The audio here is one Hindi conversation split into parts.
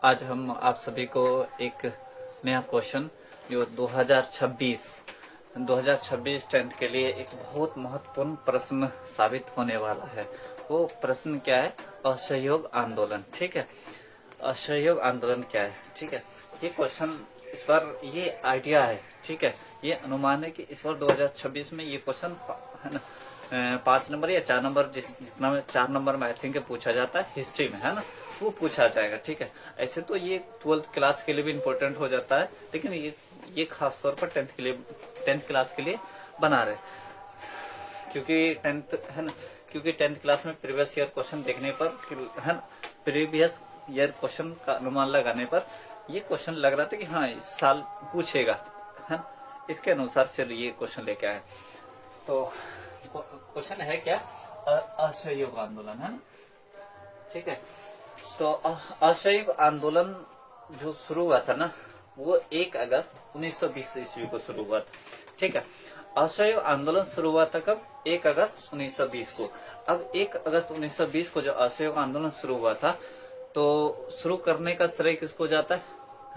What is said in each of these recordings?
आज हम आप सभी को एक नया क्वेश्चन जो 2026 टेंथ के लिए एक बहुत महत्वपूर्ण प्रश्न साबित होने वाला है। वो प्रश्न क्या है? असहयोग आंदोलन। ठीक है, असहयोग आंदोलन क्या है? ठीक है, ये क्वेश्चन इस बार ये आइडिया है। ठीक है, ये अनुमान है कि इस बार 2026 में ये क्वेश्चन है ना 5 नंबर या 4 नंबर जितना में 4 नंबर में आई थिंक पूछा जाता है हिस्ट्री में, है ना, वो पूछा जाएगा। ठीक है, ऐसे तो ये 12th क्लास के लिए भी इम्पोर्टेंट हो जाता है, लेकिन ये खास तौर पर 10th क्लास के लिए बना रहे, क्योंकि 10th है ना, क्योंकि 10th क्लास में प्रीवियस ईयर क्वेश्चन देखने पर है ना, प्रीवियस ईयर क्वेश्चन का अनुमान लगाने पर ये क्वेश्चन लग रहा था कि हाँ इस साल पूछेगा, है ना, इसके अनुसार फिर ये क्वेश्चन लेके आए। तो क्वेश्चन है क्या? असहयोग आंदोलन, है ना। ठीक है, तो असहयोग आंदोलन जो शुरू हुआ था ना, वो 1 अगस्त 1920 ईस्वी को शुरू हुआ था। ठीक है, असहयोग आंदोलन शुरू हुआ था कब? 1 अगस्त 1920 को। अब 1 अगस्त 1920 को जो असहयोग आंदोलन शुरू हुआ था, तो शुरू करने का श्रेय किसको जाता है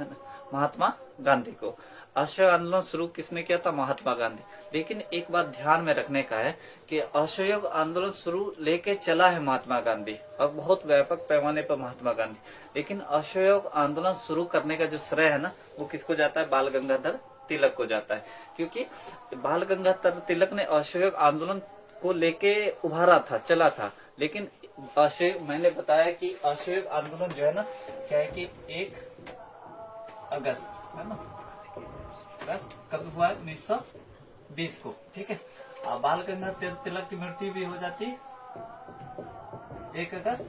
ना? महात्मा गांधी को। असहयोग आंदोलन शुरू किसने किया था? महात्मा गांधी। लेकिन एक बात ध्यान में रखने का है कि असहयोग आंदोलन शुरू लेके चला है महात्मा गांधी, और बहुत व्यापक पैमाने पर महात्मा गांधी, लेकिन असहयोग आंदोलन शुरू करने का जो श्रेय है ना, वो किसको जाता है? बाल गंगाधर तिलक को जाता है, क्योंकि बाल गंगाधर तिलक ने असहयोग आंदोलन को लेके उभारा था, चला था। लेकिन मैंने बताया कि असहयोग आंदोलन जो है ना, क्या है कि 1 अगस्त, है ना, कब हुआ? 1920 को। ठीक है, बाल गंगाधर तिलक की मृत्यु भी हो जाती 1 अगस्त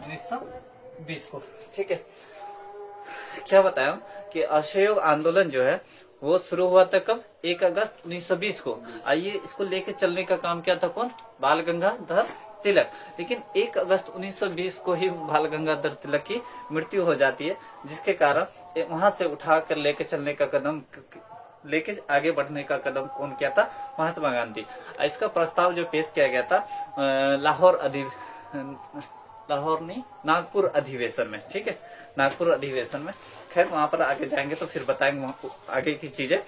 1920 को। ठीक है, क्या बताया कि असहयोग आंदोलन जो है वो शुरू हुआ था कब? 1 अगस्त 1920 को। आइए, इसको लेके चलने का काम क्या था? कौन? बाल गंगाधर तिलक। लेकिन 1 अगस्त 1920 को ही बाल गंगाधर तिलक की मृत्यु हो जाती है, जिसके कारण वहां से उठाकर लेके चलने का कदम, लेके आगे बढ़ने का कदम कौन किया था? महात्मा गांधी। इसका प्रस्ताव जो पेश किया गया था नागपुर अधिवेशन में। ठीक है, नागपुर अधिवेशन में। खैर, वहां पर आगे जाएंगे तो फिर बताएंगे आगे की चीजें।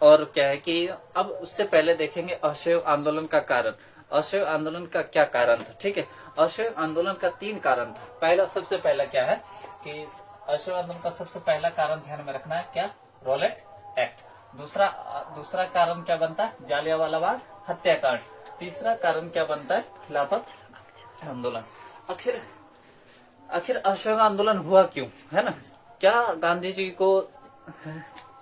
और क्या है कि अब उससे पहले देखेंगे असहयोग आंदोलन का कारण। असहयोग आंदोलन का क्या कारण था? ठीक है, असहयोग आंदोलन का 3 कारण था। पहला, सबसे पहला क्या है कि असहयोग आंदोलन का सबसे पहला कारण ध्यान में रखना है, क्या? Rowlatt act. दूसरा कारण क्या बनता है? जालियांवाला बाग हत्याकांड। तीसरा कारण क्या बनता है? खिलाफत आंदोलन। आखिर असहयोग आंदोलन हुआ क्यों, है ना? क्या गांधी जी को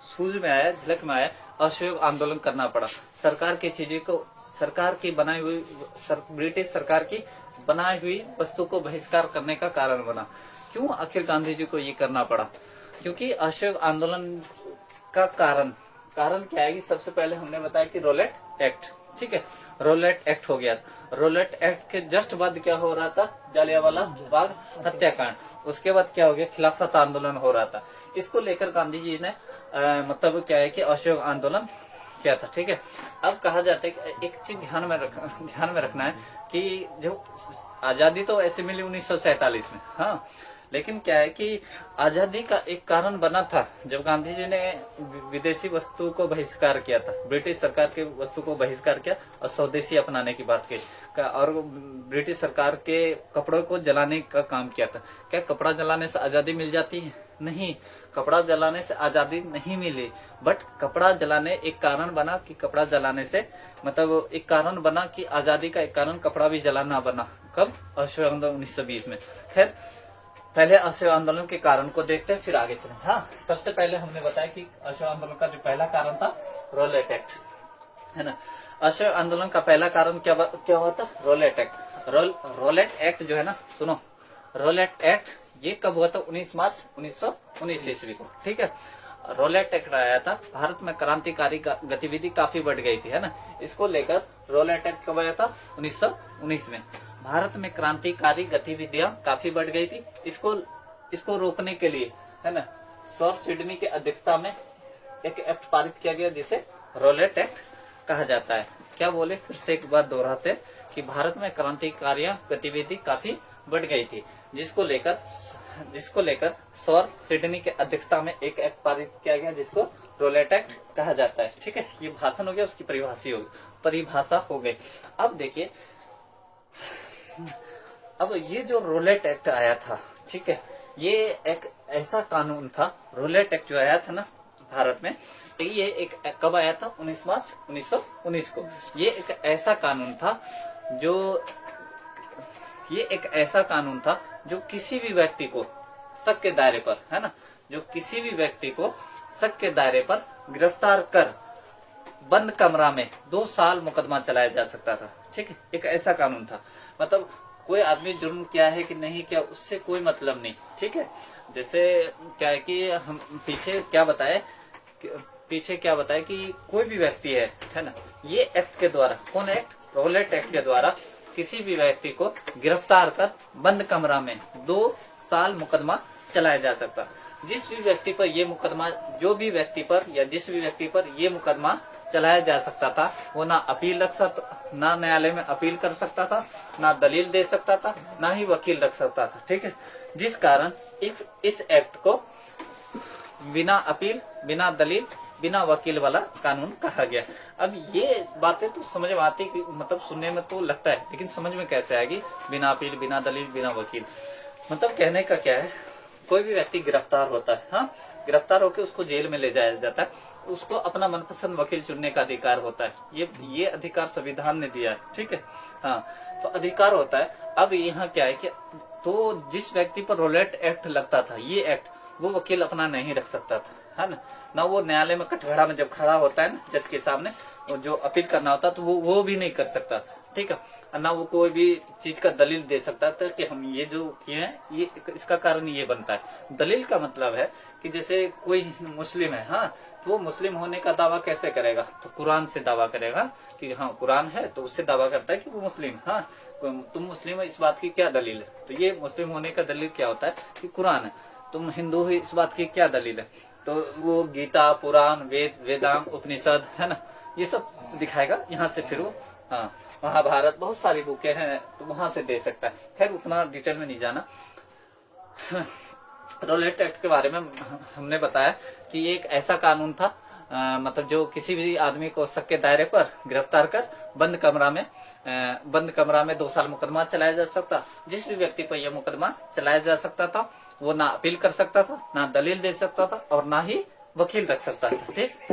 सूझ में आया, झलक में आया, असहयोग आंदोलन करना पड़ा? सरकार की चीजें को, सरकार की बनाई हुई, ब्रिटिश सरकार की बनाई हुई वस्तु को बहिष्कार करने का कारण बना। क्यों आखिर गांधी जी को ये करना पड़ा? क्योंकि असहयोग आंदोलन का कारण क्या है? सबसे पहले हमने बताया कि रॉलेट एक्ट। ठीक है, रॉलेट एक्ट हो गया। रॉलेट एक्ट के जस्ट बाद क्या हो रहा था? जालियांवाला बाग हत्याकांड। उसके बाद क्या हो गया? खिलाफत आंदोलन हो रहा था। इसको लेकर गांधी जी ने मतलब क्या है कि असहयोग आंदोलन किया था। ठीक है, अब कहा जाता है कि एक चीज ध्यान में रखना है कि जो आजादी तो ऐसे मिली 1947 में, हाँ, लेकिन क्या है कि आजादी का एक कारण बना था जब गांधी जी ने विदेशी वस्तु को बहिष्कार किया था, ब्रिटिश सरकार के वस्तु को बहिष्कार किया और स्वदेशी अपनाने की बात की, और ब्रिटिश सरकार के कपड़ों को जलाने का काम किया था। क्या कपड़ा जलाने से आजादी मिल जाती है? नहीं, कपड़ा जलाने से आजादी नहीं मिली, बट कपड़ा जलाने एक कारण बना कि कपड़ा जलाने से मतलब एक कारण बना कि आजादी का एक कारण कपड़ा भी जलाना बना। कब? असहयोग आंदोलन 1920 में। खैर, पहले असहयोग आंदोलन के कारण को देखते हैं, फिर आगे चलें। हाँ, सबसे पहले हमने बताया कि असहयोग आंदोलन का जो पहला कारण था रॉलेट एक्ट, है ना। असहयोग आंदोलन का पहला कारण क्या हुआ था? Rowlatt act. रॉलेट एक्ट जो है ना, सुनो, रॉलेट एक्ट ये कब हुआ था? 19 मार्च 1919 ईस्वी को। ठीक है, रॉलेट एक्ट आया था। भारत में क्रांतिकारी गतिविधि काफी बढ़ गई थी, है ना। इसको लेकर रॉलेट एक्ट कब आया था? 1919 में। भारत में क्रांतिकारी गतिविधियां काफी बढ़ गई थी। इसको रोकने के लिए, है ना, सर सिडनी की अध्यक्षता में एक एक्ट पारित किया गया जिसे रॉलेट एक्ट कहा जाता है। क्या बोले? फिर से एक बात दोहराते कि भारत में क्रांतिकारी गतिविधि काफी बढ़ गई थी, जिसको लेकर सौर सिडनी के अध्यक्षता में एक एक्ट पारित किया गया जिसको रोलेट एक्ट कहा जाता है। ठीक है, ये भाषण हो गया, उसकी परिभाषा हो गई। अब देखिए, अब ये जो रोलेट एक्ट आया था, ठीक है, ये एक ऐसा कानून था, रोलेट एक्ट जो आया था ना भारत में, ये एक कब आया था? 19 मार्च 1919 को। ये एक ऐसा कानून था जो किसी भी व्यक्ति को शक के दायरे पर, है ना, जो किसी भी व्यक्ति को शक के दायरे पर गिरफ्तार कर बंद कमरा में 2 साल मुकदमा चलाया जा सकता था। ठीक है, एक ऐसा कानून था। मतलब कोई आदमी जुर्म किया है कि नहीं किया, उससे कोई मतलब नहीं। ठीक है, जैसे क्या है कि हम पीछे क्या बताए कि कोई भी व्यक्ति है ना, ये एक्ट के द्वारा, कौन एक्ट? रोलेट एक्ट के द्वारा किसी भी व्यक्ति को गिरफ्तार कर बंद कमरा में 2 साल मुकदमा चलाया जा सकता। जिस भी व्यक्ति पर ये मुकदमा, जो भी व्यक्ति पर या जिस भी व्यक्ति पर ये मुकदमा चलाया जा सकता था, वो ना अपील रख सकता, ना न्यायालय में अपील कर सकता था, ना दलील दे सकता था, ना ही वकील रख सकता था। ठीक है, जिस कारण इस एक्ट को बिना अपील, बिना दलील, बिना वकील वाला कानून कहा गया। अब ये बातें तो समझ में आती, मतलब सुनने में तो लगता है, लेकिन समझ में कैसे आएगी? बिना अपील, बिना दलील, बिना वकील। मतलब कहने का क्या है, कोई भी व्यक्ति गिरफ्तार होता है, हाँ, गिरफ्तार होकर उसको जेल में ले जाया जाता है, उसको अपना मनपसंद वकील चुनने का अधिकार होता है। ये अधिकार संविधान ने दिया है। ठीक है, हाँ, तो अधिकार होता है। अब यहाँ क्या है कि तो जिस व्यक्ति पर रोलेट एक्ट लगता था, ये एक्ट, वो वकील अपना नहीं रख सकता था, है ना वो न्यायालय में कटघरा में जब खड़ा होता है ना जज के सामने, जो अपील करना होता तो वो भी नहीं कर सकता था। ठीक है, ना वो कोई भी चीज का दलील दे सकता था कि हम ये जो किए हैं, ये इसका कारण ये बनता है। दलील का मतलब है कि जैसे कोई मुस्लिम है, हाँ, तो वो मुस्लिम होने का दावा कैसे करेगा? तो कुरान से दावा करेगा कि हाँ कुरान है, तो उससे दावा करता है कि वो मुस्लिम। हाँ, तुम मुस्लिम हो, इस बात की क्या दलील है? तो ये मुस्लिम होने का दलील क्या होता है कि कुरान है। तुम हिंदू हो, इस बात की क्या दलील है? तो वो गीता, पुराण, वेदांग, उपनिषद, है ना, ये सब दिखाएगा। यहाँ से फिर वो, हाँ, महाभारत, बहुत सारी बुकें हैं, तो वहां से दे सकता है। खैर उतना डिटेल में नहीं जाना। रोलेट एक्ट के बारे में हमने बताया कि ये एक ऐसा कानून था, मतलब जो किसी भी आदमी को शक के दायरे पर गिरफ्तार कर बंद कमरा में 2 साल मुकदमा चलाया जा सकता। जिस भी व्यक्ति पर यह मुकदमा चलाया जा सकता था, वो ना अपील कर सकता था, ना दलील दे सकता था, और ना ही वकील रख सकता था।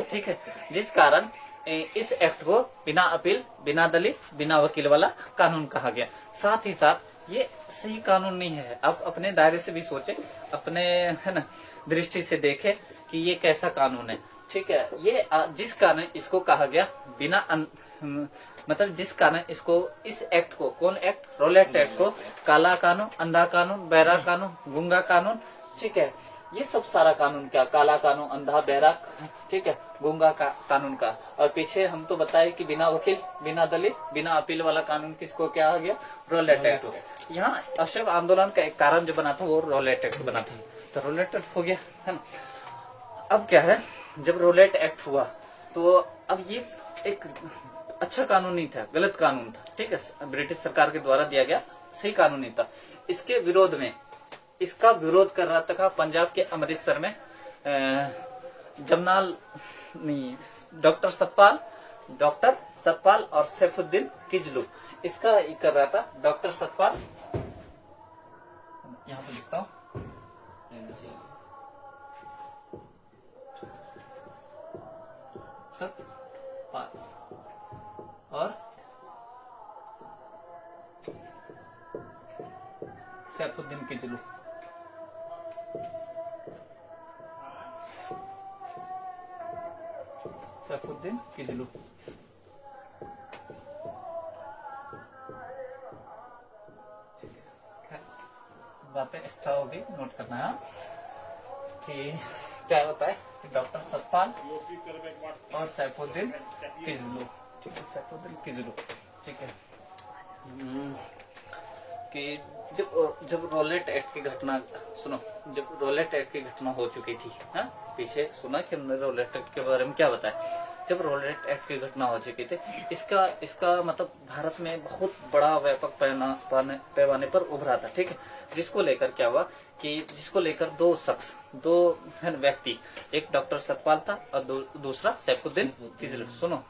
ठीक है, जिस कारण इस एक्ट को बिना अपील, बिना दलील, बिना वकील वाला कानून कहा गया। साथ ही साथ ये सही कानून नहीं है। आप अपने दायरे से भी सोचे, अपने, है ना, दृष्टि से देखे कि ये कैसा कानून है। ठीक है, ये जिस कारण इसको कहा गया बिना मतलब जिस कारण इसको, इस एक्ट को, कौन एक्ट? रोलेट एक्ट को काला कानून, अंधा कानून, बहरा कानून, गूंगा कानून, ठीक है, ये सब सारा कानून क्या, काला कानून, अंधा, बहरा, ठीक है, गूंगा कानून का। और पीछे हम तो बताए कि बिना वकील, बिना दलील, बिना अपील वाला कानून किसको क्या हो गया? Rowlatt Act. यहाँ अशोक आंदोलन का एक कारण जो बना था वो रोलेट एक्ट बना था, तो रोलेट एक्ट हो गया, है ना। अब क्या है, जब रोलेट एक्ट हुआ तो अब ये एक अच्छा कानून नहीं था, गलत कानून था। ठीक है, ब्रिटिश सरकार के द्वारा दिया गया सही कानून नहीं था। इसके विरोध में, इसका विरोध कर रहा था पंजाब के अमृतसर में जमनाल नहीं, डॉक्टर सतपाल और सैफुद्दीन किजलू, इसका कर रहा था डॉक्टर सतपाल, यहाँ पे लिखता हूँ, सतपाल और सैफुद्दीन किजलू। सैफुद्दीन किजलू, बातें एक्स्ट्रा होगी, नोट करना है कि क्या होता है कि डॉक्टर सतपाल और सैफुद्दीन किजलू, ठीक है, सैफुद्दीन किजलू, ठीक है, कि जब जब रोलेट एक्ट की घटना सुनो, जब रोलेट एक्ट की घटना हो चुकी थी, हाँ पीछे सुना कि हमने रोलेट एक्ट के बारे में क्या बताया। जब रोलेट एक्ट की घटना हो चुकी थी, इसका इसका मतलब भारत में बहुत बड़ा व्यापक पैमाने पर उभरा था, ठीक है। जिसको लेकर क्या हुआ कि जिसको लेकर दो शख्स, दो व्यक्ति, एक डॉक्टर सतपाल था और दूसरा सैफुद्दीन किजलू। सुनो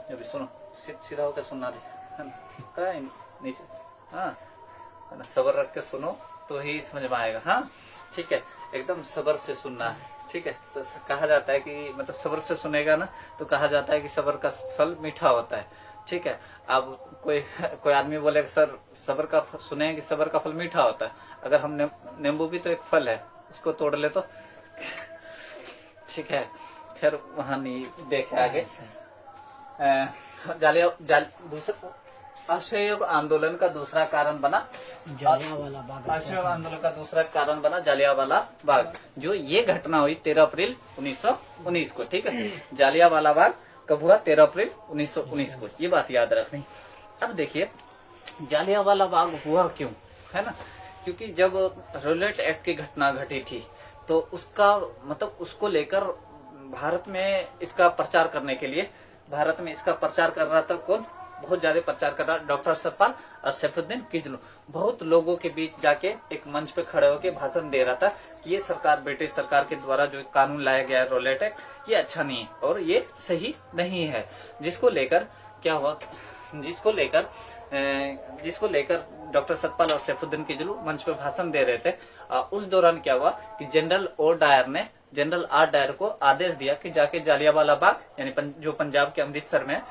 अभी सुनो, सीधा होकर सुनना दे, क्या है नीचे, हाँ है ना, सबर रख के सुनो तो ही समझ में आएगा, हाँ ठीक है, एकदम सबर से सुनना है, ठीक है। तो कहा जाता है कि मतलब सबर से सुनेगा ना तो कहा जाता है कि सबर का फल मीठा होता है, ठीक है। अब कोई आदमी बोले सर सबर का सुने कि सबर का फल मीठा होता है, अगर हम नींबू भी तो एक फल है, उसको तोड़ ले तो ठीक है। खैर वहां नहीं देखे आगे। दूसरा असहयोग आंदोलन का दूसरा कारण बना जालियांवाला बाग। असहयोग आंदोलन का दूसरा कारण बना जालियांवाला बाग। जो ये घटना हुई 13 अप्रैल 1919 को, ठीक है। जालियांवाला बाग कब हुआ? 13 अप्रैल 1919 को, ये बात याद रखनी। अब देखिए जालियांवाला बाग हुआ क्यों, है ना, क्योंकि जब रोलेट एक्ट की घटना घटी थी तो उसका मतलब उसको लेकर भारत में इसका प्रचार करने के लिए, भारत में इसका प्रचार कर रहा था कौन, बहुत ज्यादा प्रचार कर रहा, डॉक्टर सतपाल और सैफुद्दीन किजलू। बहुत लोगों के बीच जाके एक मंच पे खड़े होकर भाषण दे रहा था कि ये सरकार, ब्रिटिश सरकार के द्वारा जो कानून लाया गया है रोलेट एक्ट, ये अच्छा नहीं है और ये सही नहीं है। जिसको लेकर क्या हुआ, जिसको लेकर डॉक्टर सतपाल और सैफुद्दीन किजलू मंच पे भाषण दे रहे थे। उस दौरान क्या हुआ कि जनरल आर डायर को आदेश दिया कि जाके जालियांवाला बाग, यानी जो पंजाब के अमृतसर में,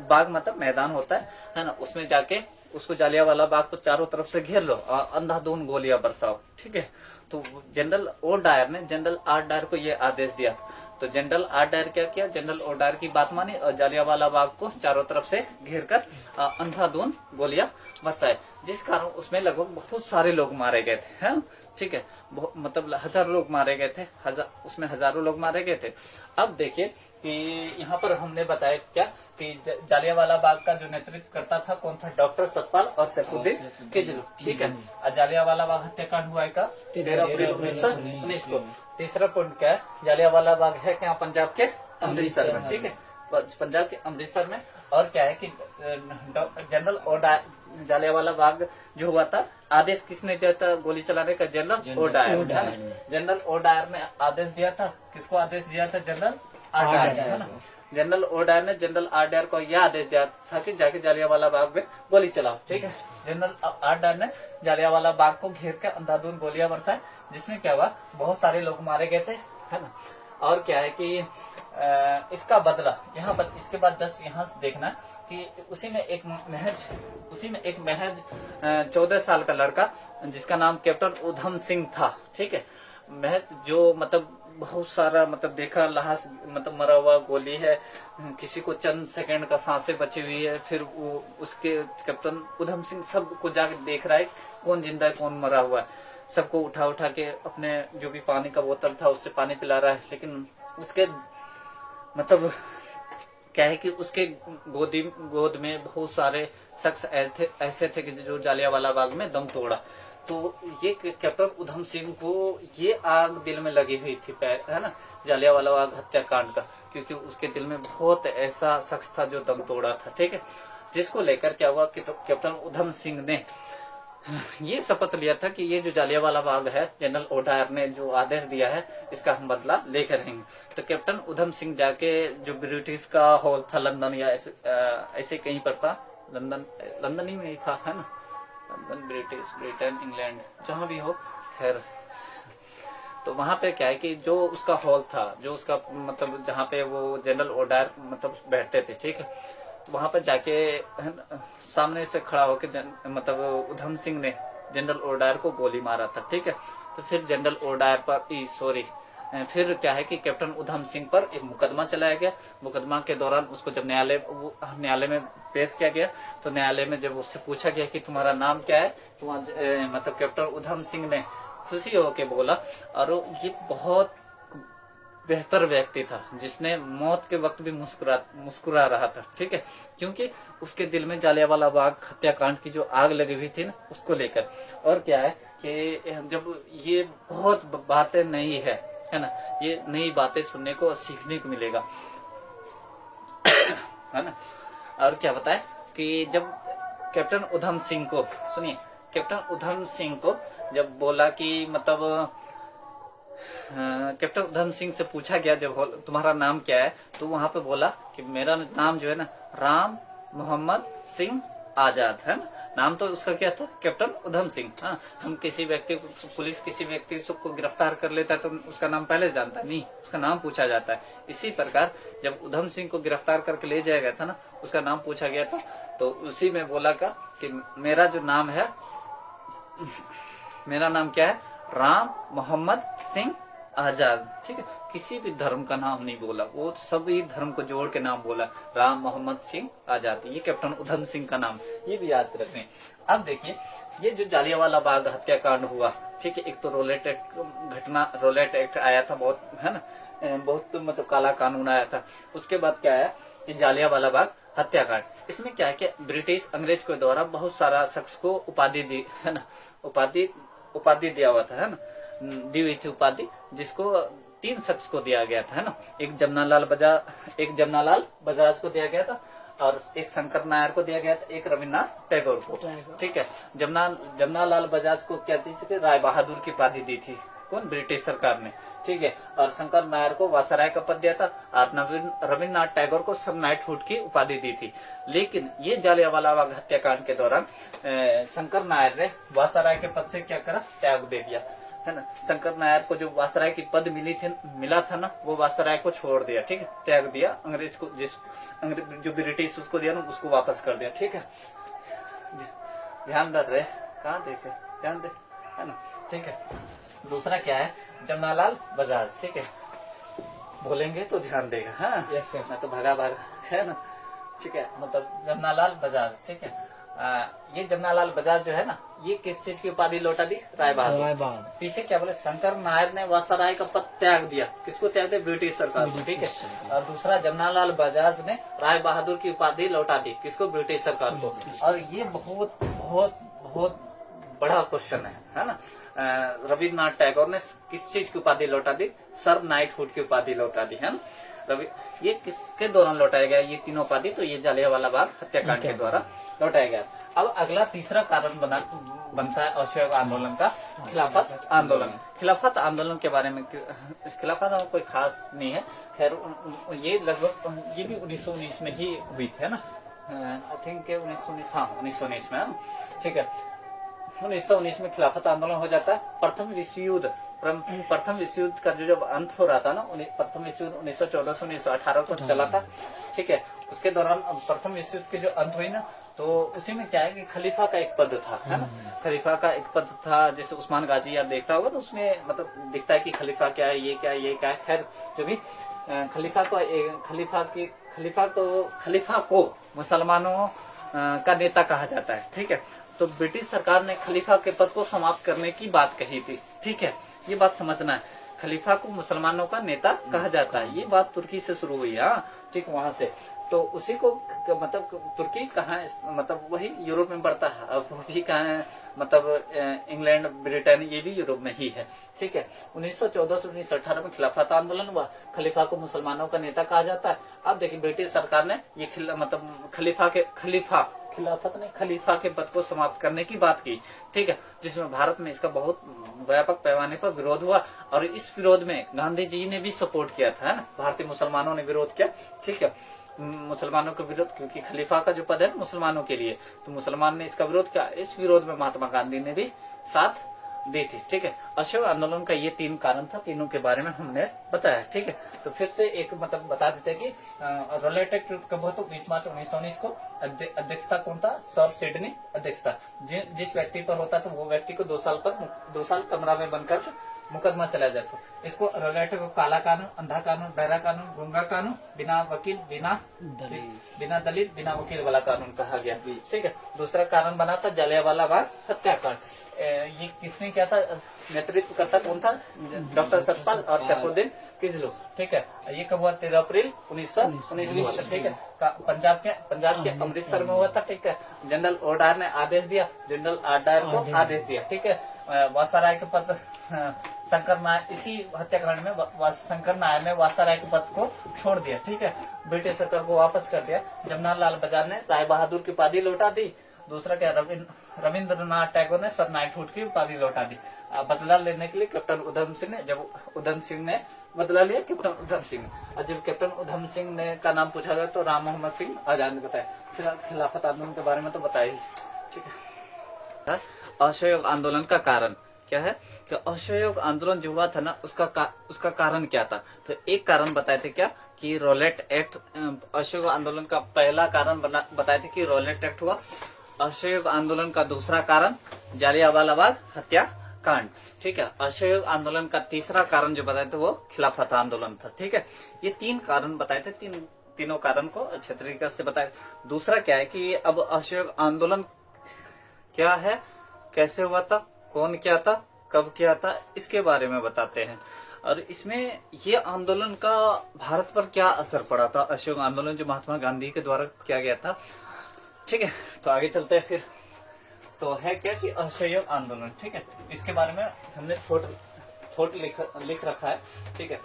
बाग मतलब मैदान होता है ना, उसमें जाके उसको जालियांवाला बाग को चारों तरफ से घेर लो, अंधाधुंध गोलियां बरसाओ, ठीक है। तो जनरल आर डायर को ये आदेश दिया। तो जनरल आर डायर क्या किया, जनरल ओ डायर की बात मानी और जालियांवाला बाग को चारों तरफ से घेर कर अंधाधुंध गोलियां बरसाए, जिस कारण उसमें लगभग बहुत सारे लोग मारे गए थे, है ठीक है। मतलब हजारों लोग मारे गए थे, उसमें हजारों लोग मारे गए थे। अब देखिए कि यहाँ पर हमने बताया क्या कि जालियांवाला बाग का जो नेतृत्व करता था कौन था, डॉक्टर सतपाल और सैफुद्दीन किजलू, ठीक है। और जालियांवाला बाग हत्याकांड हुआ है 13 अप्रैल 1919 को। तीसरा पॉइंट क्या है, जालियांवाला बाग है क्या, पंजाब के अमृतसर में, ठीक है, पंजाब के अमृतसर में। और क्या है कि general O Dyer, Jallianwala Bagh जो हुआ था, आदेश किसने दिया था गोली चलाने का, General O Dyer. General O Dyer ने आदेश दिया था, किसको आदेश दिया था, जनरल आर डायर, है ना। जनरल ओ डायर ने जनरल आर डायर को यह आदेश दिया था कि जाके जालियांवाला बाग में गोली चलाओ, ठीक है। जनरल आर डायर ने जालियांवाला बाग को घेर कर अंधाधुंध गोलियां बरसाए, जिसमें क्या हुआ, बहुत सारे लोग मारे गए थे, है ना। और क्या है कि इसका बदला यहाँ पर, इसके बाद जस्ट यहाँ से देखना कि उसी में एक महज 14 साल का लड़का जिसका नाम कैप्टन उधम सिंह था, ठीक है। महज जो मतलब बहुत सारा मतलब देखा लाश, मतलब मरा हुआ गोली है, किसी को चंद सेकंड का सांसें बची हुई है, फिर वो उसके कैप्टन उधम सिंह सबको जाके देख रहा है कौन जिंदा है कौन मरा हुआ है, सबको उठा के अपने जो भी पानी का बोतल था उससे पानी पिला रहा है। लेकिन उसके मतलब क्या है कि उसके गोद में बहुत सारे शख्स ऐसे थे कि जो जालियांवाला बाग में दम तोड़ा। तो ये कैप्टन उधम सिंह को ये आग दिल में लगी हुई थी, है ना, जालियांवाला बाग हत्याकांड का, क्योंकि उसके दिल में बहुत ऐसा शख्स था जो दम तोड़ा था, ठीक है। जिसको लेकर क्या हुआ कि तो कैप्टन उधम सिंह ने ये शपथ लिया था कि ये जो जालियांवाला बाग है, जनरल ओ डायर ने जो आदेश दिया है, इसका हम बदला लेकर रहेंगे। तो कैप्टन उधम सिंह जाके जो ब्रिटिश का हॉल था लंदन या ऐसे कहीं पर था, लंदन ही में था, है ना, लंदन, ब्रिटेन, इंग्लैंड, जहां भी हो, खैर। तो वहां पे क्या है कि जो उसका हॉल था, जो उसका मतलब जहाँ पे वो जनरल ओ डायर मतलब बैठते थे, ठीक है, तो वहां पर जाके सामने से खड़ा होकर मतलब उधम सिंह ने जनरल ओ डायर को गोली मारा था, ठीक है। तो फिर जनरल ओ डायर पर फिर क्या है कि कैप्टन उधम सिंह पर एक मुकदमा चलाया गया। मुकदमा के दौरान उसको जब न्यायालय में पेश किया गया, तो न्यायालय में जब उससे पूछा गया कि तुम्हारा नाम क्या है, तो मतलब कैप्टन उधम सिंह ने खुशी होके बोला, और ये बहुत बेहतर व्यक्ति था, जिसने मौत के वक्त भी मुस्कुरा रहा था। ठीक है, क्योंकि उसके दिल में जालियांवाला बाग हत्याकांड की जो आग लगी हुई थी ना, उसको लेकर। और क्या है कि जब ये बहुत बातें नई है ना, ये नई बातें सुनने को और सीखने को मिलेगा, है ना। और क्या बताए कि जब कैप्टन उधम सिंह को, सुनिए, कैप्टन उधम सिंह को जब बोला कि मतलब कैप्टन उधम सिंह से पूछा गया जब तुम्हारा नाम क्या है, तो वहां पे बोला कि मेरा नाम जो है ना राम मोहम्मद सिंह आजाद है ना। नाम तो उसका क्या था, कैप्टन उधम सिंह। हाँ, हम किसी व्यक्ति को, पुलिस किसी व्यक्ति को गिरफ्तार कर लेता है तो उसका नाम पहले जानता है नहीं, उसका नाम पूछा जाता है। इसी प्रकार जब उधम सिंह को गिरफ्तार करके ले जाया गया था ना, उसका नाम पूछा गया था, तो उसी में बोला का कि मेरा जो नाम है, मेरा नाम क्या है, राम मोहम्मद सिंह आजाद। ठीक है, किसी भी धर्म का नाम नहीं बोला, वो सभी धर्म को जोड़ के नाम बोला, राम मोहम्मद सिंह आजाद। ये कैप्टन उधम सिंह का नाम, ये भी याद रखें। अब देखिए, ये जो जालियांवाला बाग हत्याकांड हुआ, ठीक है, एक तो रोलेट एक्ट आया था, बहुत है ना, बहुत मतलब काला कानून आया था। उसके बाद क्या है, ये जालियांवाला बाग हत्याकांड, इसमें क्या है कि ब्रिटिश अंग्रेज के द्वारा बहुत सारा शख्स को उपाधि दी, है ना, उपाधि दिया हुआ था, है ना, दी हुई थी उपाधि, जिसको 3 शख्स को दिया गया था, है ना। एक जमनालाल बजाज को दिया गया था, और एक शंकर नायर को दिया गया था, एक रविन्द्रनाथ टैगोर को। ठीक है, जमनालाल बजाज को क्या दी थी, राय बहादुर की उपाधि दी थी, कौन, ब्रिटिश सरकार ने। ठीक है, और शंकर नायर को वासराय का पद दिया था, और रविन्द्रनाथ टैगोर को सर नाइटहुड की उपाधि दी थी। लेकिन ये जालियांवाला बाग हत्याकांड के दौरान शंकर नायर ने वासराय के पद से क्या करा, त्याग दे दिया, है ना। शंकर नायर को जो वासराय की पद मिला था ना, वो वासराय को छोड़ दिया, ठीक है, त्याग दिया, अंग्रेज को, जो ब्रिटिश उसको दिया ना, उसको वापस कर दिया। ठीक है, ध्यान रहे, कहाँ देखे, ध्यान दे, है ना। ठीक है, दूसरा क्या है, जमनालाल बजाज। ठीक है, बोलेंगे तो ध्यान देगा, हाँ, यस सर। मैं तो भागा है ना। ठीक है, मतलब जमनालाल बजाज। ठीक है, ये जमनालाल बजाज जो है ना, ये किस चीज की उपाधि लौटा दी, राय बहादुर। पीछे क्या बोले, शंकर नायर ने वासराय का पद त्याग दिया, किसको त्याग दिया, ब्रिटिश सरकार को। ठीक है, और दूसरा जमनालाल बजाज ने राय बहादुर की उपाधि लौटा दी, किसको, ब्रिटिश सरकार को। और ये बहुत बहुत बहुत बड़ा क्वेश्चन है ना। रविन्द्रनाथ टैगोर ने किस चीज की उपाधि लौटा दी, सर नाइटहुड की उपाधि लौटा दी, है ना। ये किसके दौरान लौटाया गया, ये तीनों उपाधि, तो ये जालियांवाला बाग हत्याकांड के द्वारा लौटाया गया। अब अगला तीसरा कारण बनता है असहयोग आंदोलन का, खिलाफत आंदोलन। खिलाफत आंदोलन के बारे में, खिलाफत आंदोलन कोई खास नहीं है, खैर ये लगभग ये भी 1919 में ही हुई थी, है ना, आई थिंक 1919, हाँ 1919 में, ठीक है। 1919 में खिलाफत आंदोलन हो जाता है। प्रथम विश्व युद्ध का जो जब अंत हो रहा था ना, प्रथम विश्व युद्ध 1914 से 1918 को चला था। ठीक है, उसके दौरान प्रथम विश्व युद्ध की जो अंत हुई ना, तो उसी में क्या है कि खलीफा का एक पद था, है ना, खलीफा का एक पद था। जैसे उस्मान गाजी यार देखता होगा तो उसमें मतलब दिखता है कि खलीफा क्या है, ये क्या है, ये क्या है। खैर जो भी खलीफा को मुसलमानों का नेता कहा जाता है। ठीक है, तो ब्रिटिश सरकार ने खलीफा के पद को समाप्त करने की बात कही थी। ठीक है, ये बात समझना है, खलीफा को मुसलमानों का नेता कहा जाता है, ये बात तुर्की से शुरू हुई है। ठीक, वहां से तो उसी को मतलब तुर्की कहाँ, मतलब वही यूरोप में पड़ता है, अब वो भी कहाँ है, मतलब इंग्लैंड ब्रिटेन, ये भी यूरोप में ही है। ठीक है, 1914 से 1918 में खिलाफत आंदोलन हुआ, खलीफा को मुसलमानों का नेता कहा जाता है। अब देखिए ब्रिटिश सरकार ने ये मतलब खलीफा के पद को समाप्त करने की बात की। ठीक है, जिसमें भारत में इसका बहुत व्यापक पैमाने पर विरोध हुआ, और इस विरोध में गांधी जी ने भी सपोर्ट किया था, है ना, भारतीय मुसलमानों ने विरोध किया। ठीक है, मुसलमानों का विरोध, क्योंकि खलीफा का जो पद है मुसलमानों के लिए, तो मुसलमान ने इसका विरोध किया। इस विरोध में महात्मा गांधी ने भी साथ दी थी। ठीक है, असहयोग आंदोलन का ये 3 कारण था, तीनों के बारे में हमने बताया। ठीक है, तो फिर से एक मतलब बता देते हैं कि रोलेट एक्ट कब हुआ, तो 20 मार्च 1919 को। अध्यक्षता कौन था, सर सिडनी अध्यक्षता। जिस व्यक्ति पर होता तो वो व्यक्ति को 2 साल कमरा में बनकर मुकदमा चला जाए तो इसको रोलेट को काला कानून, अंधा कानून, बहरा कानून, गूंगा कानून, बिना वकील, बिना दलील, बिना वकील वाला कानून कहा गया। ठीक है, दूसरा कारण बना था जलियांवाला बाग हत्याकांड। ये किसने किया था, नेतृत्व करता कौन था, डॉक्टर सतपाल और शैफुद्दीन किजलू। ठीक है, ये कब हुआ, 13 अप्रैल 1919 को हुआ था। ठीक है, पंजाब के अमृतसर में हुआ था। ठीक है, जनरल ओडार ने आदेश दिया, जनरल आडार को आदेश दिया। ठीक है, वासाराय के पद, शंकर नायक, इसी हत्याकांड में शंकर नायक ने वासाराय के पद को छोड़ दिया। ठीक है, ब्रिटिश सरकार को वापस कर दिया। जमनालाल बजाज ने राय बहादुर की उपाधि लौटा दी। दूसरा क्या, रविंद्रनाथ टैगोर ने सर नाइटहुड की उपाधि लौटा दी। बदला लेने के लिए कैप्टन उधम सिंह ने, जब उधम सिंह ने बदला लिया, कैप्टन उधम सिंह ने, और जब कैप्टन उधम सिंह ने का नाम पूछा गया तो राम मोहम्मद सिंह आजाद ने बताया। फिर खिलाफत आंदोलन के बारे में तो बताया ही। ठीक है, असहयोग आंदोलन का कारण क्या है कि असहयोग आंदोलन जो हुआ था ना, उसका कारण क्या था। तो एक कारण बताए थे क्या कि रोलेट एक्ट, असहयोग आंदोलन का पहला कारण बताए थे कि रोलेट एक्ट हुआ। असहयोग आंदोलन का दूसरा कारण जलियांवाला बाग हत्याकांड। ठीक है, असहयोग आंदोलन का तीसरा कारण जो बताए थे वो खिलाफत आंदोलन था। ठीक है, ये 3 कारण बताए थे, तीनों कारण को अच्छे तरीके से बताया। दूसरा क्या है कि अब असहयोग आंदोलन क्या है, कैसे हुआ था, कौन क्या था, कब क्या था, इसके बारे में बताते हैं। और इसमें ये आंदोलन का भारत पर क्या असर पड़ा था, असहयोग आंदोलन जो महात्मा गांधी के द्वारा किया गया था। ठीक है, तो आगे चलते हैं फिर। तो है क्या कि असहयोग आंदोलन। ठीक है, इसके बारे में हमने थोट लिख रखा है। ठीक है,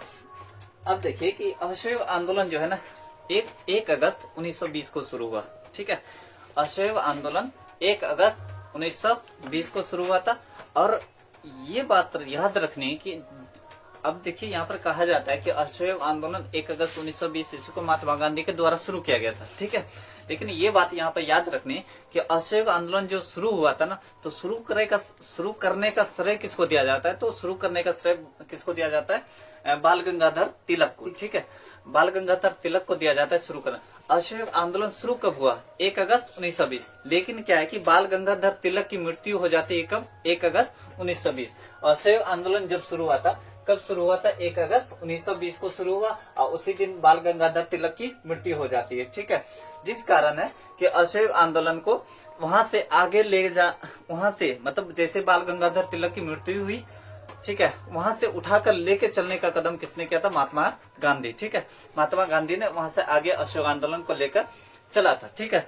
अब देखिए कि असहयोग आंदोलन जो है ना, 1 अगस्त 1920 को शुरू हुआ। ठीक है, असहयोग आंदोलन 1 अगस्त 1920 को शुरू हुआ था। और ये बात याद रखनी कि अब देखिए यहाँ पर कहा जाता है कि असहयोग आंदोलन 1 अगस्त 1920 ईस्वी को महात्मा गांधी के द्वारा शुरू किया गया था। ठीक है, लेकिन ये बात यहाँ पर याद रखनी कि असहयोग आंदोलन जो शुरू हुआ था ना, तो शुरू करने का श्रेय किसको दिया जाता है, तो शुरू करने का श्रेय किसको दिया जाता है, बाल गंगाधर तिलक को। ठीक है, बाल गंगाधर तिलक को दिया जाता है शुरू करना। असहयोग आंदोलन शुरू कब हुआ, 1 अगस्त 1920। लेकिन क्या है कि बाल गंगाधर तिलक की मृत्यु हो जाती है कब, 1 अगस्त 1920। असहयोग आंदोलन जब शुरू हुआ था, कब शुरू हुआ था, 1 अगस्त 1920 को शुरू हुआ, और उसी दिन बाल गंगाधर तिलक की मृत्यु हो जाती है। ठीक है, जिस कारण है कि असहयोग आंदोलन को वहां से आगे ले वहां से मतलब जैसे बाल गंगाधर तिलक की मृत्यु हुई, ठीक है, वहां से उठाकर लेके चलने का कदम किसने किया था, महात्मा गांधी। ठीक है, महात्मा गांधी ने वहां से आगे असहयोग आंदोलन को लेकर चला था। ठीक है,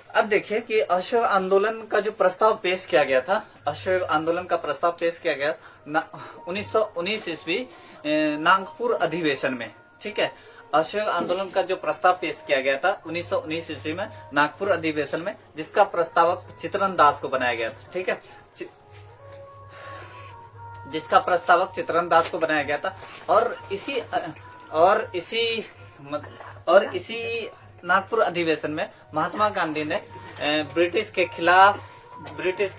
अब देखिए कि असहयोग आंदोलन का जो प्रस्ताव पेश किया गया था, असहयोग आंदोलन का प्रस्ताव पेश किया गया 1919 ईस्वी नागपुर अधिवेशन में। ठीक है, असहयोग आंदोलन का जो प्रस्ताव पेश किया गया था 1919 ईस्वी में नागपुर अधिवेशन में, जिसका प्रस्तावक चित्तरंजन दास को बनाया गया था। ठीक है, जिसका प्रस्तावक चित्तरंजन दास को बनाया गया था। और इसी नागपुर अधिवेशन में महात्मा गांधी ने ब्रिटिश के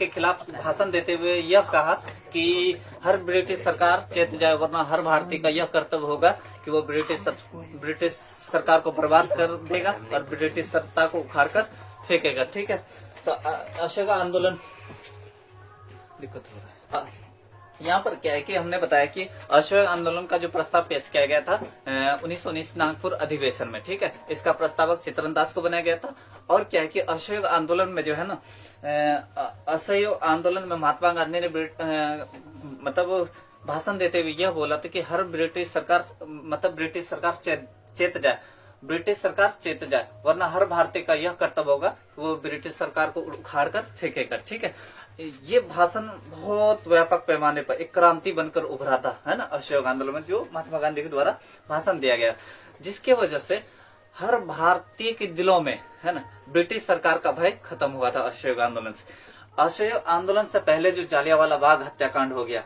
खिलाफ भाषण देते हुए यह कहा कि हर ब्रिटिश सरकार चेत जाए, वरना हर भारतीय का यह कर्तव्य होगा कि वो ब्रिटिश सरकार को बर्बाद कर देगा और ब्रिटिश सत्ता को उखाड़ कर फेंकेगा। ठीक है, तो असहयोग आंदोलन दिक्कत हो रहा है। यहाँ पर क्या है कि हमने बताया कि असहयोग आंदोलन का जो प्रस्ताव पेश किया गया था 1919 नागपुर अधिवेशन में। ठीक है, इसका प्रस्तावक चित्तरंजन दास को बनाया गया था। और क्या है कि असहयोग आंदोलन में जो है ना, असहयोग आंदोलन में महात्मा गांधी ने मतलब भाषण देते हुए यह बोला था कि हर ब्रिटिश सरकार चेत जाए, वरना हर भारतीय का यह कर्तव्य होगा कि वो ब्रिटिश सरकार को उखाड़ कर फेंकेगा। ठीक है, ये भाषण बहुत व्यापक पैमाने पर एक क्रांति बनकर उभरा था, है ना, असहयोग आंदोलन में जो महात्मा गांधी के द्वारा भाषण दिया गया, जिसके वजह से हर भारतीय के दिलों में, है ना, ब्रिटिश सरकार का भय खत्म हुआ था असहयोग आंदोलन से। असहयोग आंदोलन से पहले जो जलियांवाला बाग हत्याकांड हो गया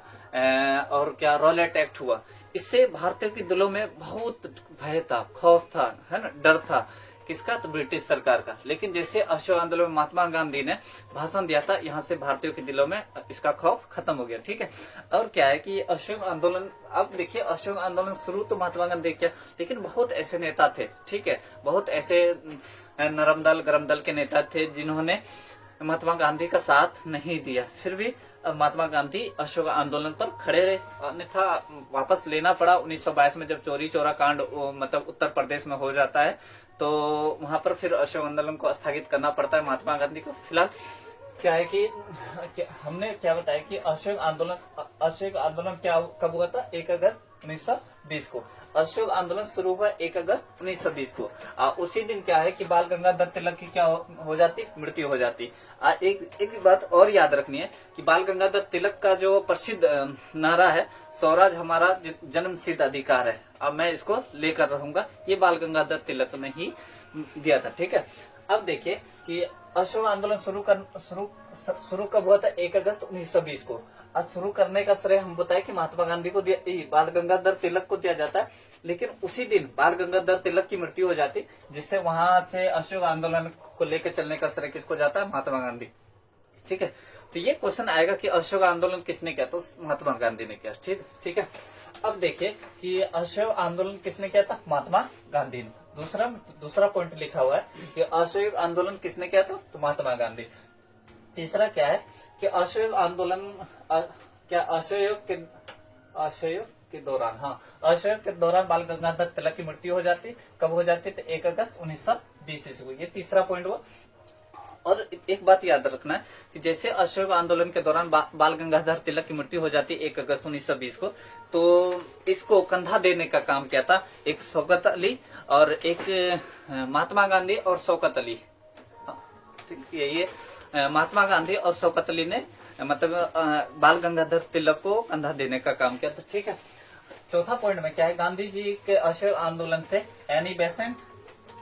और क्या रोलेट एक्ट हुआ, इससे भारतीयों के दिलों में बहुत भय था, खौफ था, है ना, डर था। किसका, तो ब्रिटिश सरकार का। लेकिन जैसे असहयोग आंदोलन में महात्मा गांधी ने भाषण दिया था, यहाँ से भारतीयों के दिलों में इसका खौफ खत्म हो गया। ठीक है, और क्या है कि असहयोग आंदोलन, अब देखिए असहयोग आंदोलन शुरू तो महात्मा गांधी किया, लेकिन बहुत ऐसे नेता थे, ठीक है, बहुत ऐसे नरम दल गरम दल के नेता थे जिन्होंने महात्मा गांधी का साथ नहीं दिया, फिर भी महात्मा गांधी असहयोग आंदोलन पर खड़े रहे, अन्यथा वापस लेना पड़ा 1922 में, जब चोरी चोरा कांड मतलब उत्तर प्रदेश में हो जाता है, तो वहां पर फिर असहयोग आंदोलन को स्थगित करना पड़ता है महात्मा गांधी को। फिलहाल क्या है कि हमने क्या बताया कि असहयोग आंदोलन क्या कब हुआ था? 1 अगस्त 1920 को असहयोग आंदोलन शुरू हुआ 1 अगस्त 1920 को। उसी दिन क्या है कि बाल गंगाधर तिलक की क्या हो जाती? मृत्यु हो जाती। एक बात और याद रखनी है कि बाल गंगाधर तिलक का जो प्रसिद्ध नारा है, स्वराज हमारा जन्मसिद्ध अधिकार है, अब मैं इसको लेकर रहूंगा, ये बाल गंगाधर तिलक ने ही दिया था। ठीक है, अब देखिए कि असहयोग आंदोलन शुरू कब हुआ था? 1 अगस्त 1920 को। आज शुरू करने का श्रेय हम बताए कि महात्मा गांधी को दिया, बाल गंगाधर तिलक को दिया जाता है, लेकिन उसी दिन बाल गंगाधर तिलक की मृत्यु हो जाती, जिससे वहां से असहयोग आंदोलन को लेकर चलने का श्रेय किसको जाता है? महात्मा गांधी। ठीक है, तो ये क्वेश्चन आएगा कि असहयोग आंदोलन किसने किया? तो महात्मा गांधी ने किया। ठीक है, अब देखिए कि असहयोग आंदोलन किसने किया था? महात्मा गांधी ने। दूसरा पॉइंट लिखा हुआ है कि असहयोग आंदोलन किसने किया था? तो महात्मा गांधी। तीसरा क्या है कि असहयोग आंदोलन क्या असहयोग के दौरान, हाँ, असहयोग के दौरान बाल गंगाधर तिलक की मृत्यु हो जाती। कब हो जाती? तो 1 अगस्त 1920 ईस्वी को। ये तीसरा पॉइंट हुआ। और एक बात याद रखना है कि जैसे असहयोग आंदोलन के दौरान बाल गंगाधर तिलक की मृत्यु हो जाती 1 अगस्त 1920 को, तो इसको कंधा देने का काम किया था एक शौकत अली और एक महात्मा गांधी और शौकत अली। ये महात्मा गांधी और शौकत अली ने मतलब बाल गंगाधर तिलक को कंधा देने का काम किया था। ठीक है, चौथा पॉइंट में क्या है? गांधी जी के असहयोग आंदोलन से एनी बेसेंट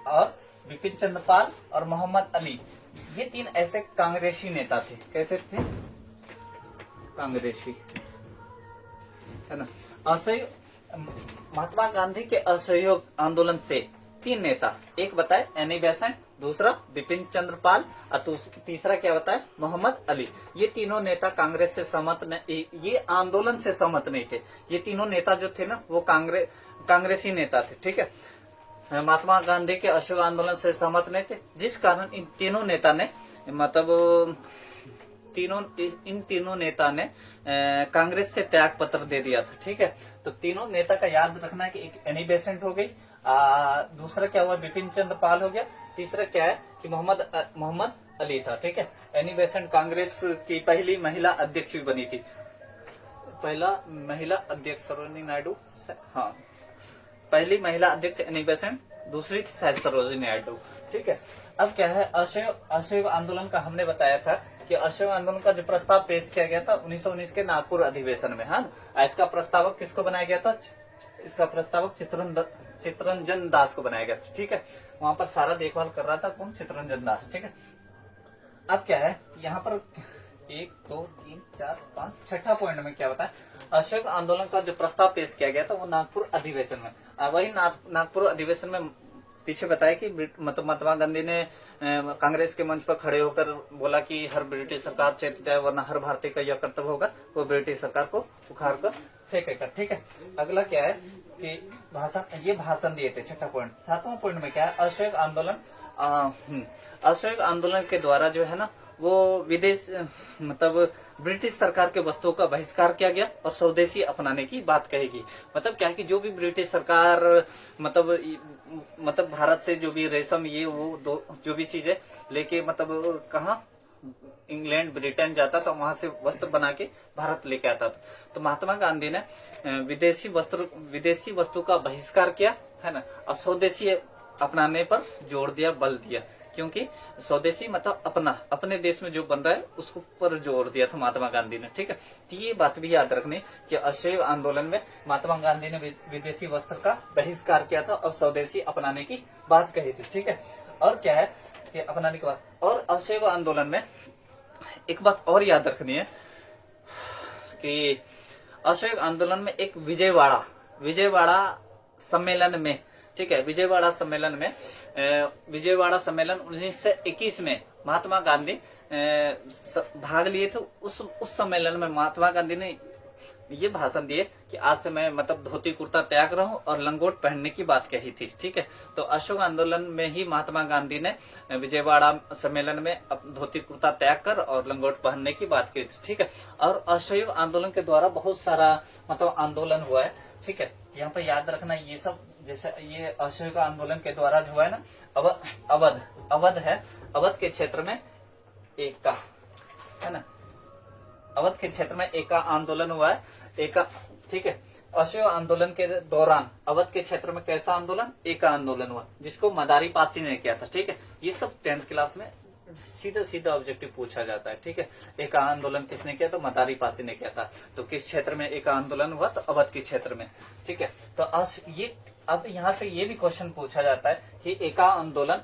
और बिपिन चंद्र पाल और मोहम्मद अली, ये 3 ऐसे कांग्रेसी नेता थे। कैसे थे? कांग्रेसी, है ना। महात्मा गांधी के असहयोग आंदोलन से 3 नेता, एक बताए एनी बेसेंट, दूसरा बिपिन चंद्र पाल और तीसरा क्या बताए? मोहम्मद अली। ये तीनों नेता कांग्रेस से सहमत नहीं, ये आंदोलन से सहमत नहीं थे। ये तीनों नेता जो थे ना, वो कांग्रेसी नेता थे। ठीक है, महात्मा गांधी के असहयोग आंदोलन से सहमत नहीं थे, जिस कारण इन तीनों नेता ने मतलब इन तीनों नेता ने कांग्रेस से त्याग पत्र दे दिया था। ठीक है, तो तीनों नेता का याद रखना है कि एक एनी बेसेंट हो गई, दूसरा क्या हुआ? बिपिन चंद्र पाल हो गया, तीसरा क्या है कि मोहम्मद अली था। ठीक है, एनी बेसेंट कांग्रेस की पहली महिला अध्यक्ष भी बनी थी। पहला महिला अध्यक्ष सरोजिनी नायडू, हाँ, पहली महिला अध्यक्ष एनी बेसेंट, दूसरी थी शायद सरोजिनी नायडू। ठीक है, अब क्या है? असहयोग आंदोलन का हमने बताया था कि असहयोग आंदोलन का जो प्रस्ताव पेश किया गया था 1919 के नागपुर अधिवेशन में, हाँ, इसका प्रस्तावक किसको बनाया गया था? इसका प्रस्तावक चित्तरंजन दास को बनाया गया था। ठीक है, वहां पर सारा देखभाल कर रहा था कौन? चित्तरंजन दास। ठीक है, अब क्या है यहाँ पर 1 2 3 4 5 छठा पॉइंट में क्या बताया? असहयोग आंदोलन का जो प्रस्ताव पेश किया गया था वो नागपुर अधिवेशन में। वही नागपुर अधिवेशन में पीछे बताया कि मतलब महात्मा गांधी ने कांग्रेस के मंच पर खड़े होकर बोला कि हर ब्रिटिश सरकार चेत जाए, वरना हर भारतीय का यह कर्तव्य होगा वो ब्रिटिश सरकार को उखाड़ कर फेंकेगा। ठीक है, अगला क्या है कि भाषण दिए थे, छठा पॉइंट। 7वां पॉइंट में क्या है? असहयोग आंदोलन के द्वारा जो है ना, वो विदेश मतलब ब्रिटिश सरकार के वस्तुओं का बहिष्कार किया गया और स्वदेशी अपनाने की बात कहेगी। मतलब क्या है कि जो भी ब्रिटिश सरकार मतलब भारत से जो भी रेशम ये वो जो भी चीजें लेके मतलब कहाँ इंग्लैंड ब्रिटेन जाता था, वहां से वस्त्र बना के भारत लेके आता था। तो महात्मा गांधी ने विदेशी वस्तु का बहिष्कार किया, है ना, और स्वदेशी अपनाने पर जोर दिया, बल दिया, क्योंकि स्वदेशी मतलब अपने देश में जो बन रहा है उसको पर जोर दिया था महात्मा गांधी ने। ठीक है, तो ये बात भी याद रखनी कि असहयोग आंदोलन में महात्मा गांधी ने विदेशी वस्त्र का बहिष्कार किया था और स्वदेशी अपनाने की बात कही थी। ठीक है, और क्या है कि अपनाने के बाद, और असहयोग आंदोलन में एक बात और याद रखनी है कि असहयोग आंदोलन में एक विजयवाड़ा सम्मेलन में, ठीक है, विजयवाड़ा सम्मेलन 1921 में महात्मा गांधी भाग लिए थे। उस सम्मेलन में महात्मा गांधी ने ये भाषण दिए कि आज से मैं मतलब धोती कुर्ता त्याग रहा हूँ और लंगोट पहनने की बात कही थी। ठीक है, तो अशोक आंदोलन में ही महात्मा गांधी ने विजयवाड़ा सम्मेलन में धोती कुर्ता त्याग कर और लंगोट पहनने की बात की थी। ठीक है, और असहयोग आंदोलन के द्वारा बहुत सारा मतलब आंदोलन हुआ है। ठीक है, यहाँ पे याद रखना ये सब, जैसे ये असहयोग आंदोलन के द्वारा जो है ना, अवध के क्षेत्र में एका है ना, अवध के क्षेत्र में एका आंदोलन हुआ है। एका, ठीक है, असहयोग आंदोलन के दौरान अवध के क्षेत्र में कैसा आंदोलन, एका आंदोलन हुआ, जिसको मदारी पासी ने किया था। ठीक है, ये सब 10th क्लास में सीधा ऑब्जेक्टिव पूछा जाता है। ठीक है, एका आंदोलन किसने किया, तो मदारी पासी ने किया था। तो किस क्षेत्र में एका आंदोलन हुआ, तो अवध के क्षेत्र में। ठीक है, तो अब यहाँ से ये भी क्वेश्चन पूछा जाता है कि एका आंदोलन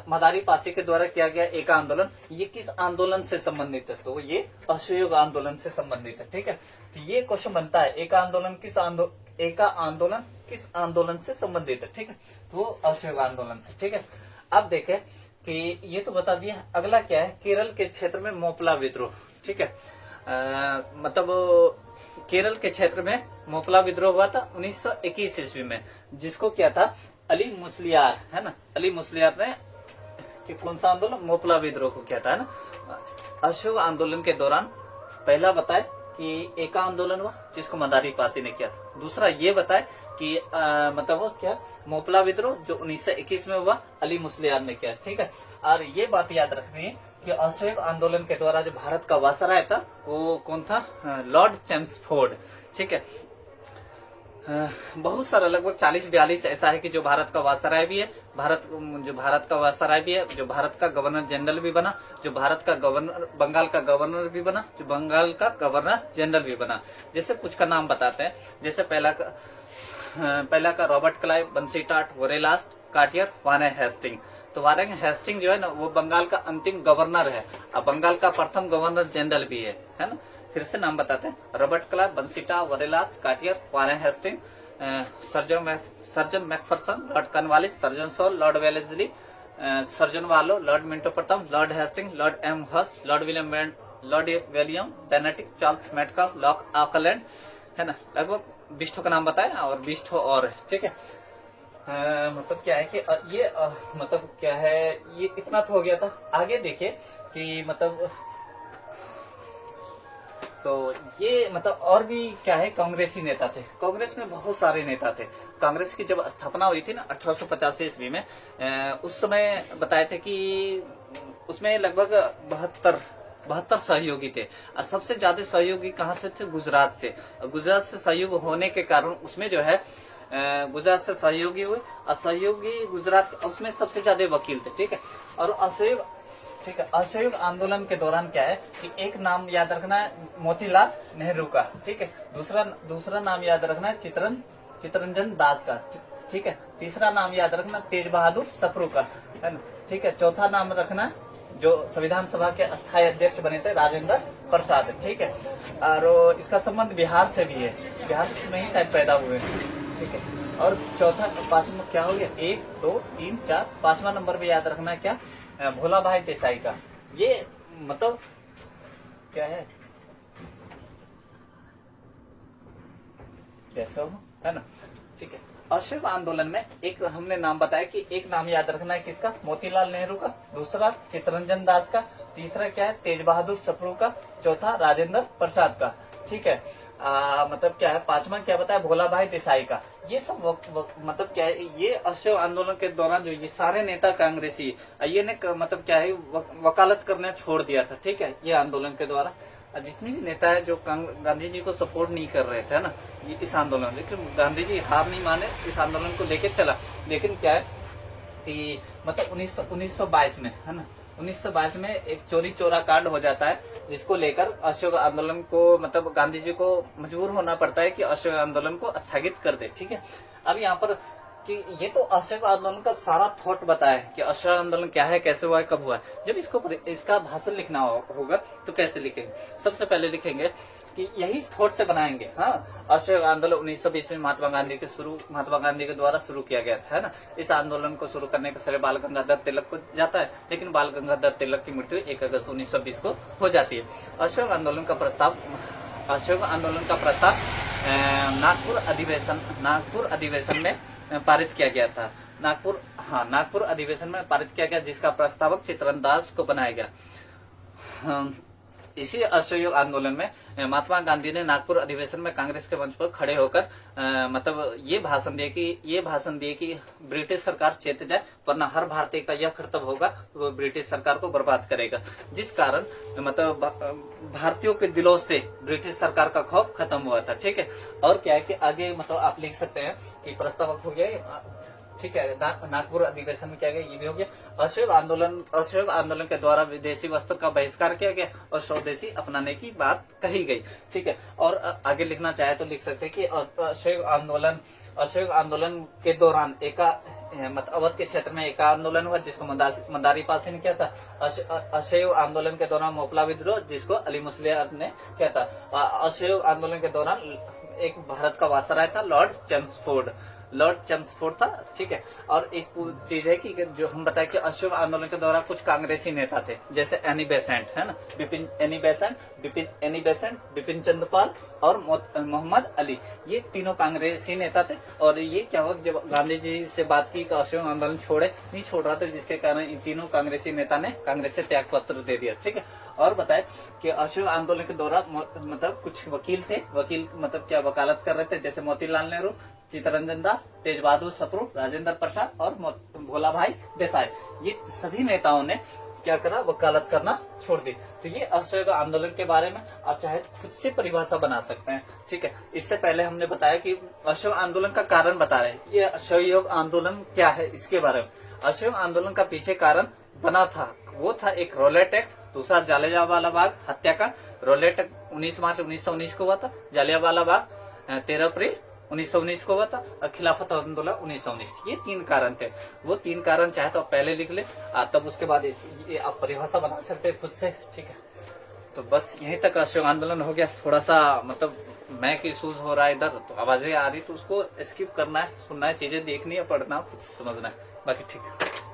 मदारी पासी के द्वारा किया गया एका आंदोलन, ये किस आंदोलन से संबंधित है, तो ये असहयोग आंदोलन से संबंधित है। ठीक है, तो ये क्वेश्चन बनता है एका आंदोलन किस आंदोलन से संबंधित है। ठीक है, तो असहयोग आंदोलन से। ठीक है, अब देखें कि ये तो बता दिया, अगला क्या है, केरल के क्षेत्र में मोपला विद्रोह। ठीक है, मतलब केरल के क्षेत्र में मोपला विद्रोह हुआ था 1921 ईस्वी में, जिसको किया था अली मुस्लियार, है ना, अली मुस्लियार ने कि कौन सा आंदोलन, मोपला विद्रोह को किया था, है ना। असहयोग आंदोलन के दौरान पहला बताए कि एका आंदोलन हुआ जिसको मदारी पासी ने किया था। दूसरा ये बताए कि मतलब वो क्या, मोपला विद्रोह जो 1921 में हुआ, अली मुस्लियार ने किया। ठीक है, और ये बात याद रखनी है कि असहयोग आंदोलन के द्वारा जो भारत का वायसराय था वो कौन था, लॉर्ड चेम्सफोर्ड। ठीक है, बहुत सारा लगभग 40-42 ऐसा है कि जो भारत का वायसराय भी है, जो भारत का वायसराय भी है, जो भारत का गवर्नर जनरल भी बना, जो भारत का गवर्नर, बंगाल का गवर्नर भी बना, जो बंगाल का गवर्नर जनरल भी बना। जैसे कुछ का नाम बताते हैं, जैसे पहला का Robert Clive, बंसीटाट, वोरेलास्ट, Cartier, Warren Hasting. तो वाने हेस्टिंग जो है ना, वो बंगाल का अंतिम गवर्नर है और बंगाल का प्रथम गवर्नर जनरल भी है ना। फिर से नाम बताते हैं, रॉबर्ट क्लाइव, बंसीटा, Verelst, Cartier, Warren Hasting, Sir John Macpherson, Lord Cornwallis, Sir John Shore, Lord Wellesley, Sir John Barlow, Lord Minto प्रथम, Lord Hasting, Lord Amherst, Lord William Bentinck, Charles Metcalfe, Lord Auckland, है ना। लगभग 20 का नाम बताया और 20 और है। ठीक है, मतलब क्या है कि ये मतलब क्या है, ये इतना तो हो गया था। आगे देखिए कि मतलब तो ये मतलब और भी क्या है, कांग्रेसी नेता थे। कांग्रेस में बहुत सारे नेता थे। कांग्रेस की जब स्थापना हुई थी ना 1885 ईस्वी में, उस समय बताए थे कि उसमें लगभग 72 सहयोगी थे और सबसे ज्यादा सहयोगी कहाँ से थे, गुजरात से। गुजरात से सहयोग होने के कारण उसमें जो है गुजरात से सहयोगी हुए और सहयोगी गुजरात, उसमें सबसे ज्यादा वकील थे। ठीक है, और असहयोग, ठीक है, असहयोग आंदोलन के दौरान क्या है कि एक नाम याद रखना है, मोतीलाल नेहरू का। ठीक है, दूसरा नाम याद रखना है, चित्तरंजन दास का। ठीक है, तीसरा नाम याद रखना तेज बहादुर सप्रू का, है ना। ठीक है, चौथा नाम रखना जो संविधान सभा के अस्थायी अध्यक्ष बने थे, राजेंद्र प्रसाद। ठीक है, और इसका संबंध बिहार से भी है, बिहार में ही शायद पैदा हुए। ठीक है, और चौथा, पांचवा क्या हो गया, 1 2 3 4, 5वां नंबर पे याद रखना है क्या, भोला भाई देसाई का। ये मतलब क्या है, कैसे हो, है ना। ठीक है, असहयोग आंदोलन में एक हमने नाम बताया कि एक नाम याद रखना है किसका, मोतीलाल नेहरू का, दूसरा चित्तरंजन दास का, तीसरा क्या है, तेज बहादुर सप्रू का, चौथा राजेंद्र प्रसाद का। ठीक है, मतलब क्या है, पांचवा क्या बताया, भोला भाई देसाई का। ये सब मतलब क्या है, ये असहयोग आंदोलन के दौरान जो ये सारे नेता कांग्रेसी, ये ने मतलब क्या है, वकालत करने छोड़ दिया था। ठीक है, ये आंदोलन के द्वारा जितने भी नेता है जो गांधी जी को सपोर्ट नहीं कर रहे थे ना, ये इस आंदोलन, लेकिन गांधी जी हार नहीं माने, इस आंदोलन को लेके चला। लेकिन क्या है कि मतलब 1922 में, है ना, 1922 में एक चोरी चोरा कांड हो जाता है, जिसको लेकर असहयोग आंदोलन को मतलब गांधी जी को मजबूर होना पड़ता है कि असहयोग आंदोलन को स्थगित कर दे। ठीक है, अब यहाँ पर कि ये तो असहयोग आंदोलन का सारा थॉट बताया कि असहयोग आंदोलन क्या है, कैसे हुआ है, कब हुआ है। जब इसका भाषण लिखना होगा तो कैसे लिखेंगे, सबसे पहले लिखेंगे कि यही थॉट से बनाएंगे। हाँ, असहयोग आंदोलन 1920 में महात्मा गांधी के द्वारा शुरू किया गया था, है ना। इस आंदोलन को शुरू करने का श्रेय बाल गंगाधर तिलक को जाता है, लेकिन बाल गंगाधर तिलक की मृत्यु 1 अगस्त 1920 को हो जाती है। असहयोग आंदोलन का प्रस्ताव असहयोग आंदोलन का प्रस्ताव नागपुर अधिवेशन में पारित किया गया था। नागपुर अधिवेशन में पारित किया गया, जिसका प्रस्तावक चित्तरंजन दास को बनाया गया। इसी असहयोग आंदोलन में महात्मा गांधी ने नागपुर अधिवेशन में कांग्रेस के मंच पर खड़े होकर मतलब ये भाषण दिए कि ब्रिटिश सरकार चेत जाए, वरना हर भारतीय का यह कर्तव्य होगा वो ब्रिटिश सरकार को बर्बाद करेगा। जिस कारण मतलब भारतीयों के दिलों से ब्रिटिश सरकार का खौफ खत्म हुआ था। ठीक है, और क्या है कि आगे मतलब आप लिख सकते हैं कि प्रस्तावक हो गया, ठीक है, नागपुर अधिवेशन में क्या गया, ये भी हो गया। असहयोग आंदोलन के द्वारा विदेशी वस्त्र का बहिष्कार किया गया और स्वदेशी अपनाने की बात कही गई। ठीक है, और आगे लिखना चाहे तो लिख सकते हैं कि असहयोग आंदोलन के दौरान मतलब अवध के क्षेत्र में एक आंदोलन हुआ जिसको मंदारी पासी ने किया था। असहयोग आंदोलन के दौरान मोपला विद्रोह जिसको अली मुस्लियार ने किया था। असहयोग आंदोलन के दौरान एक भारत का वायसराय था, लॉर्ड चेम्सफोर्ड था। ठीक है, और एक चीज है कि जो हम बताए कि असहयोग आंदोलन के दौरान कुछ कांग्रेसी नेता थे, जैसे एनी बेसेंट है ना, बिपिन चंद्र पाल और मोहम्मद अली, ये तीनों कांग्रेसी नेता थे। और ये क्या हुआ, जब गांधी जी से बात की कि असहयोग आंदोलन नहीं छोड़ रहा था, जिसके कारण इन तीनों कांग्रेसी नेता ने कांग्रेस से त्याग पत्र दे दिया। ठीक है, और बताए कि असहयोग आंदोलन के दौरान मतलब कुछ वकील मतलब क्या वकालत कर रहे थे, जैसे मोतीलाल नेहरू, चित्तरंजन दास, तेज बहादुर सप्रू, राजेंद्र प्रसाद और भोला भाई देसाई, ये सभी नेताओं ने क्या करा, वकालत करना छोड़ दी। तो ये असहयोग आंदोलन के बारे में आप चाहे तो खुद से परिभाषा बना सकते हैं। ठीक है, इससे पहले हमने बताया कि असहयोग आंदोलन का कारण बता रहे हैं, ये असहयोग आंदोलन क्या है इसके बारे में। असहयोग आंदोलन का पीछे कारण बना था, वो था एक रॉलेट एक्ट, दूसरा जालियांवाला बाग हत्याकांड। रॉलेट एक्ट 19 मार्च 1919 को हुआ था, जालियांवाला बाग 13 अप्रैल 1919 को हुआ था, और खिलाफत आंदोलन 1919। ये 3 कारण थे। वो 3 कारण चाहे तो आप पहले लिख ले, तब उसके बाद ये आप परिभाषा बना सकते हैं खुद से। ठीक है, तो बस यहीं तक असहयोग आंदोलन हो गया। थोड़ा सा मतलब मैं इशूज हो रहा है इधर, तो आवाजें आ रही तो उसको स्किप करना है, सुनना है, चीजें देखनी है, पढ़ना, खुद से समझना है, बाकी ठीक है।